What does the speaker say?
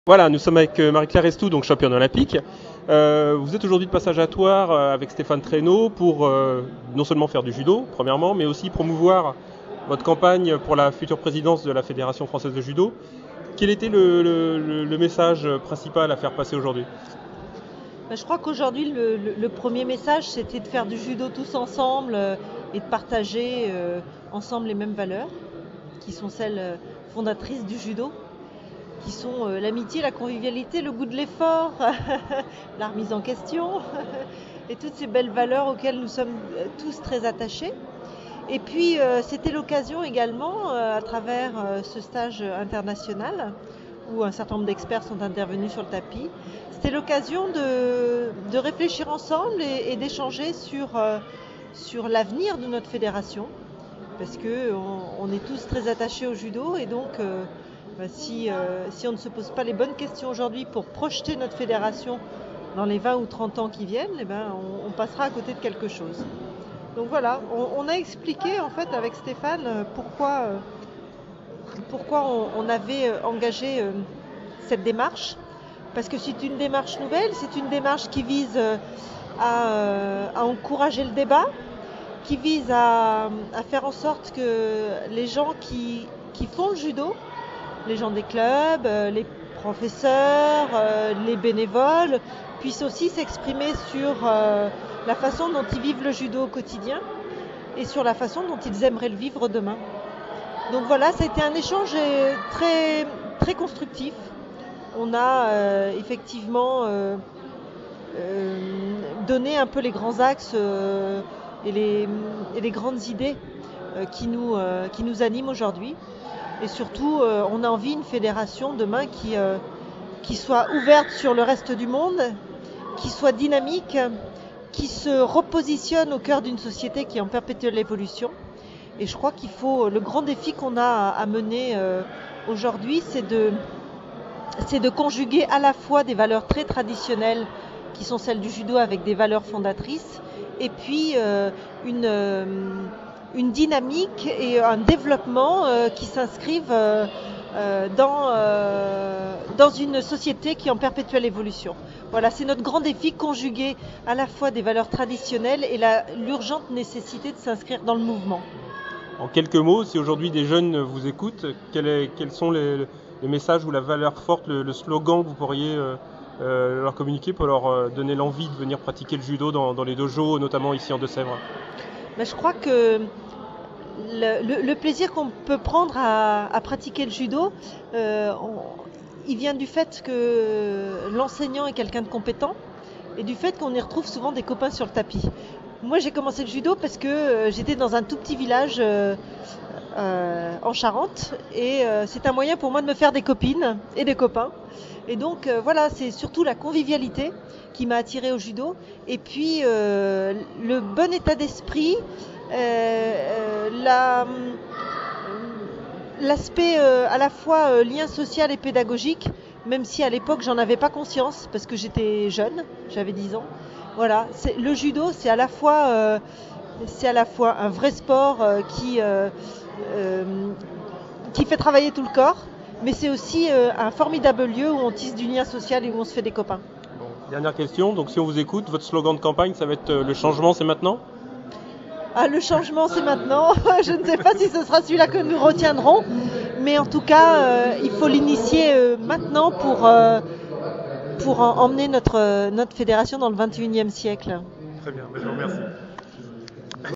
Voilà, nous sommes avec Marie-Claire Estou, donc championne olympique. Vous êtes aujourd'hui de passage à Thouars avec Stéphane Traîneau pour non seulement faire du judo, premièrement, mais aussi promouvoir votre campagne pour la future présidence de la Fédération française de judo. Quel était le message principal à faire passer aujourd'hui ? Je crois qu'aujourd'hui, le premier message, c'était de faire du judo tous ensemble et de partager ensemble les mêmes valeurs, qui sont celles fondatrices du judo, qui sont l'amitié, la convivialité, le goût de l'effort, la remise en question, et toutes ces belles valeurs auxquelles nous sommes tous très attachés. Et puis, c'était l'occasion également, à travers ce stage international, où un certain nombre d'experts sont intervenus sur le tapis, c'était l'occasion de réfléchir ensemble et d'échanger sur l'avenir de notre fédération, parce qu'on est tous très attachés au judo, et donc si on ne se pose pas les bonnes questions aujourd'hui pour projeter notre fédération dans les 20 ou 30 ans qui viennent, on passera à côté de quelque chose. Donc voilà, on a expliqué en fait avec Stéphane pourquoi on avait engagé cette démarche, parce que c'est une démarche nouvelle, c'est une démarche qui vise à encourager le débat, qui vise à faire en sorte que les gens qui font le judo, les gens des clubs, les professeurs, les bénévoles, puissent aussi s'exprimer sur la façon dont ils vivent le judo au quotidien et sur la façon dont ils aimeraient le vivre demain. Donc voilà, ça a été un échange très, très constructif. On a effectivement donné un peu les grands axes et les grandes idées qui nous animent aujourd'hui. Et surtout, on a envie d'une fédération demain qui soit ouverte sur le reste du monde, qui soit dynamique, qui se repositionne au cœur d'une société qui est en perpétuelle évolution. Et je crois le grand défi qu'on a à mener aujourd'hui, c'est de conjuguer à la fois des valeurs très traditionnelles qui sont celles du judo avec des valeurs fondatrices, et puis une dynamique et un développement qui s'inscrivent dans une société qui est en perpétuelle évolution. Voilà, c'est notre grand défi, conjuguer à la fois des valeurs traditionnelles et l'urgente nécessité de s'inscrire dans le mouvement. En quelques mots, si aujourd'hui des jeunes vous écoutent, quels sont les messages ou la valeur forte, le slogan que vous pourriez leur communiquer pour leur donner l'envie de venir pratiquer le judo dans les dojos, notamment ici en Deux-Sèvres ? Je crois que le plaisir qu'on peut prendre à pratiquer le judo, il vient du fait que l'enseignant est quelqu'un de compétent et du fait qu'on y retrouve souvent des copains sur le tapis. Moi, j'ai commencé le judo parce que j'étais dans un tout petit village en Charente, et c'est un moyen pour moi de me faire des copines et des copains. Et donc voilà, c'est surtout la convivialité qui m'a attirée au judo, et puis le bon état d'esprit, l'aspect à la fois lien social et pédagogique, même si à l'époque j'en avais pas conscience parce que j'étais jeune, j'avais 10 ans. Voilà, le judo, c'est à la fois un vrai sport qui fait travailler tout le corps, mais c'est aussi un formidable lieu où on tisse du lien social et où on se fait des copains. Bon, dernière question, donc si on vous écoute, votre slogan de campagne, ça va être le changement, c'est maintenant ? Ah, le changement, c'est maintenant. Je ne sais pas si ce sera celui-là que nous retiendrons, mais en tout cas, il faut l'initier maintenant pour emmener notre fédération dans le 21e siècle. Très bien, je vous remercie.